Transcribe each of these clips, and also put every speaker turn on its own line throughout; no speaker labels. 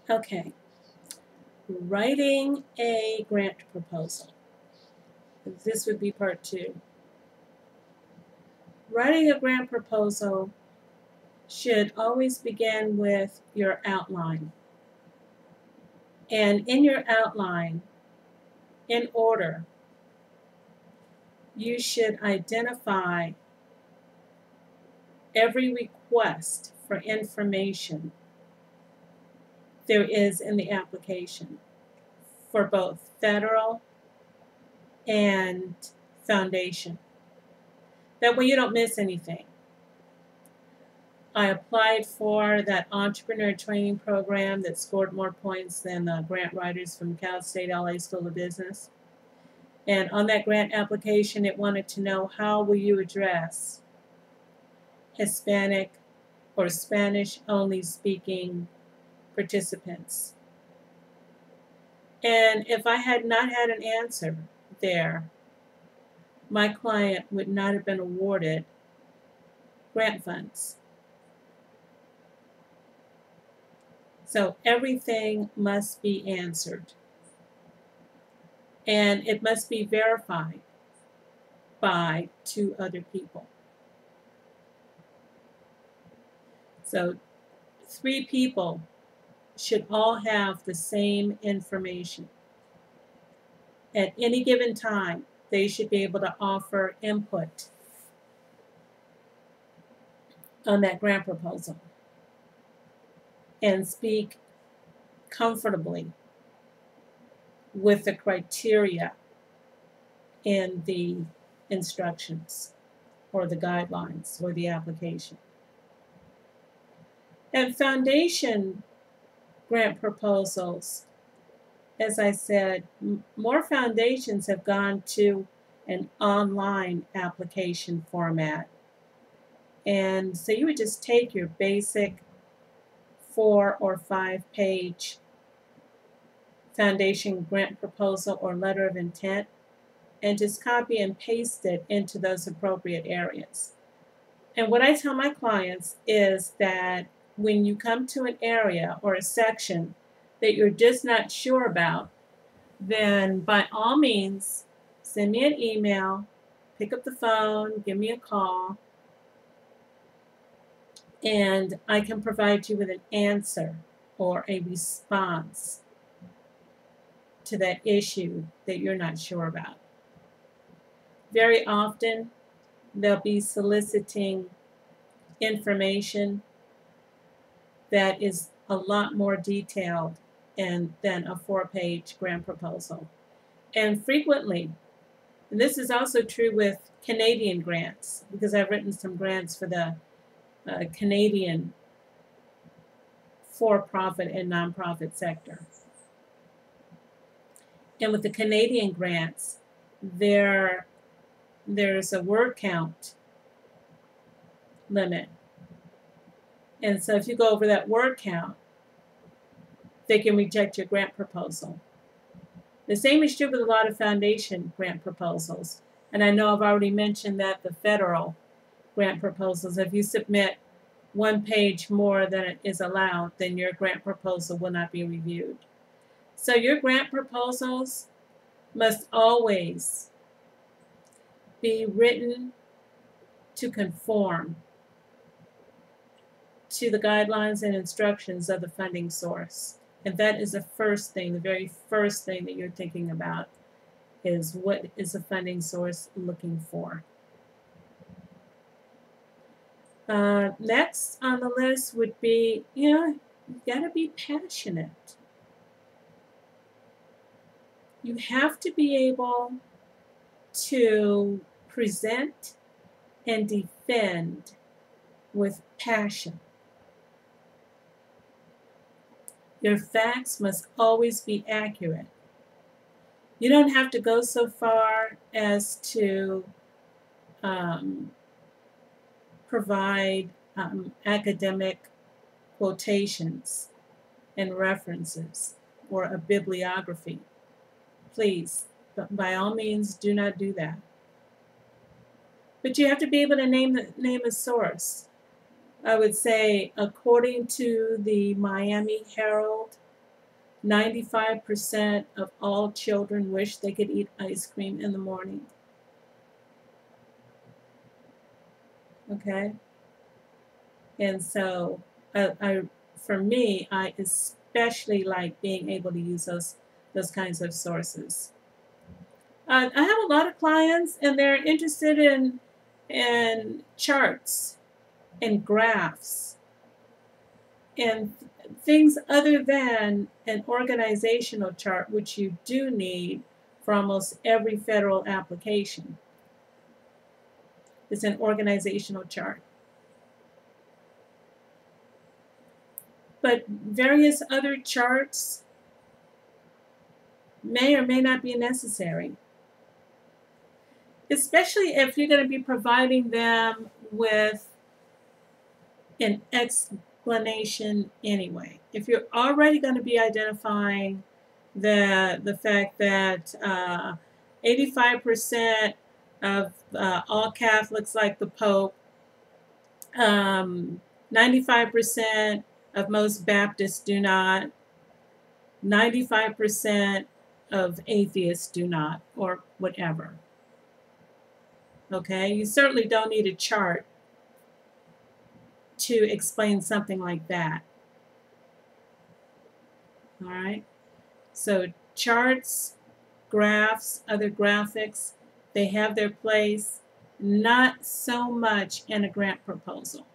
Okay, writing a grant proposal. This would be part 2. Writing a grant proposal should always begin with your outline. And in your outline, in order, you should identify every request for information there is in the application for both federal and foundation. That way you don't miss anything. I applied for that entrepreneur training program that scored more points than the grant writers from Cal State LA School of Business. And on that grant application, it wanted to know, how will you address Hispanic or Spanish only speaking participants? And if I had not had an answer there, my client would not have been awarded grant funds. So everything must be answered. And it must be verified by 2 other people. So 3 people should all have the same information. At any given time, they should be able to offer input on that grant proposal and speak comfortably with the criteria in the instructions or the guidelines or the application. And foundation grant proposals, as I said, more foundations have gone to an online application format. And so you would just take your basic 4 or 5 page foundation grant proposal or letter of intent and just copy and paste it into those appropriate areas. And what I tell my clients is that when you come to an area or a section that you're just not sure about, then by all means, send me an email, pick up the phone, give me a call, and I can provide you with an answer or a response to that issue that you're not sure about. Very often, they'll be soliciting information that is a lot more detailed than a 4-page grant proposal. And frequently, and this is also true with Canadian grants, because I've written some grants for the Canadian for-profit and nonprofit sector. And with the Canadian grants, there's a word count limit. And so if you go over that word count, they can reject your grant proposal. The same is true with a lot of foundation grant proposals. And I know I've already mentioned that the federal grant proposals, if you submit 1 page more than is allowed, then your grant proposal will not be reviewed. So your grant proposals must always be written to conform to the guidelines and instructions of the funding source. And that is the first thing, the very first thing that you're thinking about is, what is the funding source looking for? Next on the list would be, you've got to be passionate. You have to be able to present and defend with passion. Your facts must always be accurate. You don't have to go so far as to provide academic quotations and references or a bibliography. Please, by all means, do not do that. But you have to be able to name a source. I would say, according to the Miami Herald, 95% of all children wish they could eat ice cream in the morning. Okay? And so, for me, I especially like being able to use those kinds of sources. I have a lot of clients, and they're interested in charts and graphs and things other than an organizational chart, which you do need for almost every federal application. It's an organizational chart. But various other charts may or may not be necessary, especially if you're going to be providing them with an explanation anyway. If you're already going to be identifying the fact that 85% of all Catholics like the Pope, 95% of most Baptists do not, 95% of atheists do not, or whatever. Okay, you certainly don't need a chart to explain something like that. All right, so charts, graphs, other graphics, they have their place, not so much in a grant proposal.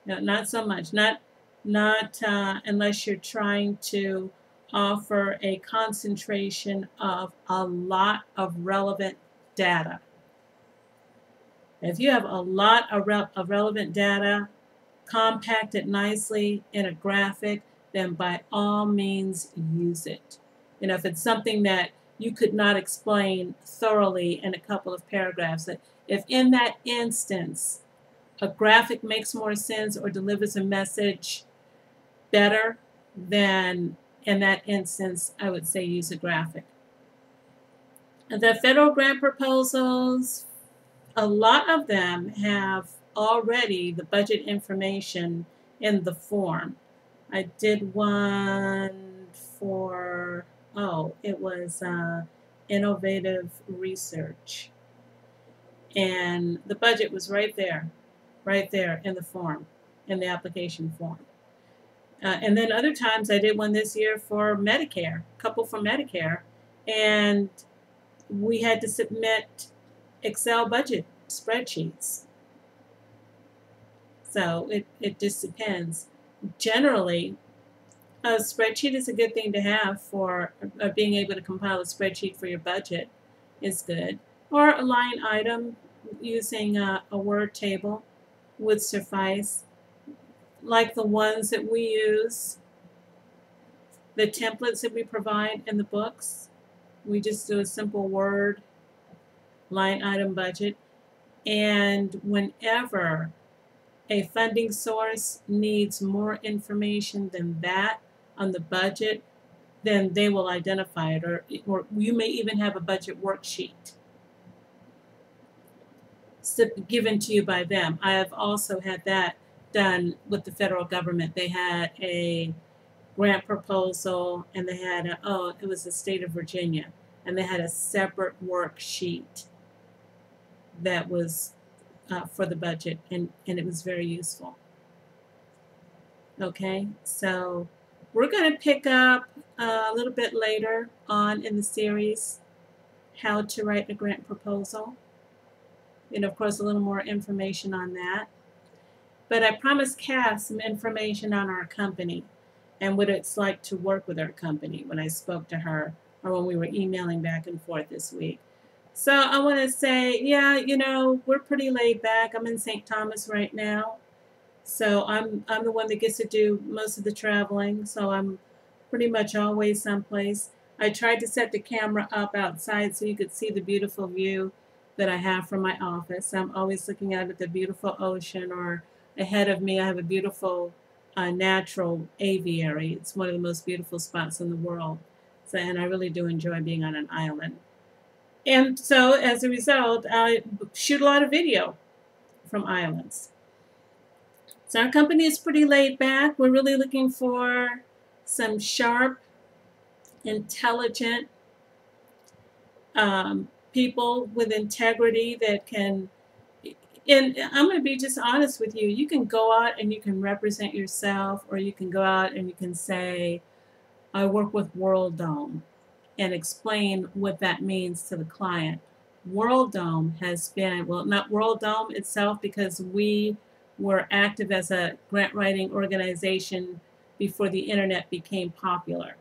No, not so much, not unless you're trying to offer a concentration of a lot of relevant data. If you have a lot of relevant data, compacted nicely in a graphic, then by all means use it. You know, if it's something that you could not explain thoroughly in a couple of paragraphs, that if in that instance a graphic makes more sense or delivers a message better, then in that instance I would say use a graphic. The federal grant proposals, a lot of them have already the budget information in the form. I did one for, it was innovative research. And the budget was right there in the form, in the application form. And then other times I did one this year for Medicare, a couple for Medicare, and we had to submit Excel budget spreadsheets. So it just depends. Generally, a spreadsheet is a good thing to have for being able to compile a spreadsheet for your budget is good. Or a line item using a word table would suffice. Like the ones that we use, the templates that we provide in the books, we just do a simple word line item budget. And whenever a funding source needs more information than that on the budget, then they will identify it, or you may even have a budget worksheet given to you by them. I have also had that done with the federal government. They had a grant proposal, and they had it was the state of Virginia, and they had a separate worksheet that was for the budget, and it was very useful. Okay, so we're going to pick up a little bit later on in the series how to write a grant proposal, and of course a little more information on that. But I promised Cass some information on our company and what it's like to work with our company when I spoke to her, or when we were emailing back and forth this week. So I want to say, yeah, you know, we're pretty laid back. I'm in St. Thomas right now, so I'm the one that gets to do most of the traveling, so I'm pretty much always someplace. I tried to set the camera up outside so you could see the beautiful view that I have from my office. I'm always looking out at the beautiful ocean, or ahead of me I have a beautiful natural aviary. It's one of the most beautiful spots in the world, so, and I really do enjoy being on an island. And so as a result, I shoot a lot of video from islands. So our company is pretty laid back. We're really looking for some sharp, intelligent people with integrity that can, and I'm going to be just honest with you, you can go out and you can represent yourself, or you can go out and you can say, I work with World Dome, and explain what that means to the client. World Dome has been, well, not World Dome itself, because we were active as a grant writing organization before the internet became popular.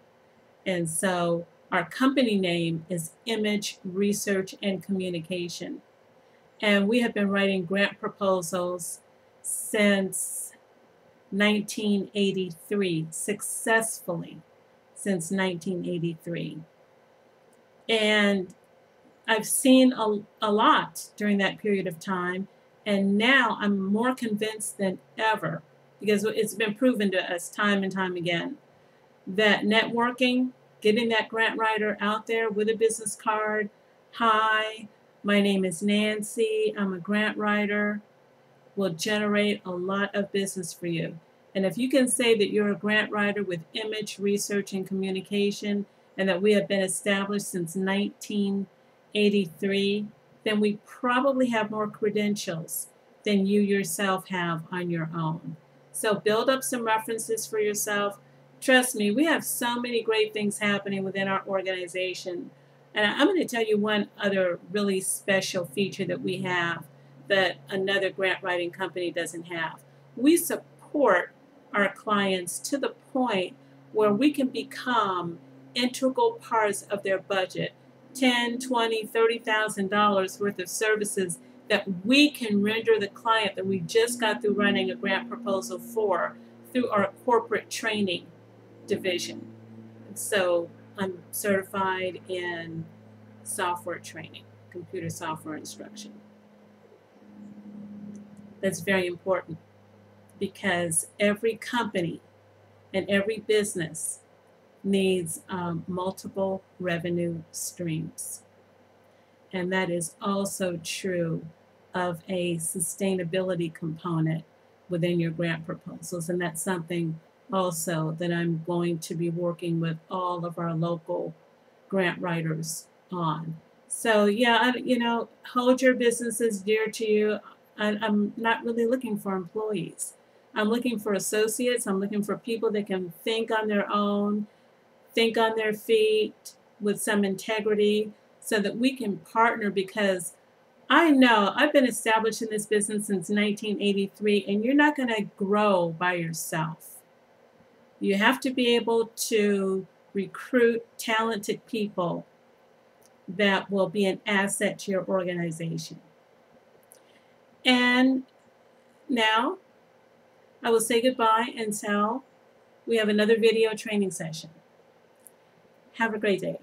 And so our company name is Image Research and Communication. And we have been writing grant proposals since 1983, successfully since 1983. And I've seen a lot during that period of time. And now I'm more convinced than ever, because it's been proven to us time and time again, that networking, getting that grant writer out there with a business card, hi, my name is Nancy, I'm a grant writer, will generate a lot of business for you. And if you can say that you're a grant writer with Image Research and Communication, and that we have been established since 1983, then we probably have more credentials than you yourself have on your own. So build up some references for yourself. Trust me, we have so many great things happening within our organization. And I'm going to tell you one other really special feature that we have that another grant writing company doesn't have. We support our clients to the point where we can become integral parts of their budget, $10, $20, $30,000 worth of services that we can render the client that we just got through running a grant proposal for through our corporate training division. So I'm certified in software training, computer software instruction. That's very important, because every company and every business needs multiple revenue streams. And that is also true of a sustainability component within your grant proposals. And that's something also that I'm going to be working with all of our local grant writers on. So yeah, hold your businesses dear to you. I'm not really looking for employees. I'm looking for associates. I'm looking for people that can think on their own, think on their feet with some integrity, so that we can partner, because I know I've been established in this business since 1983, and you're not going to grow by yourself. You have to be able to recruit talented people that will be an asset to your organization. And now I will say goodbye until we have another video training session. Have a great day.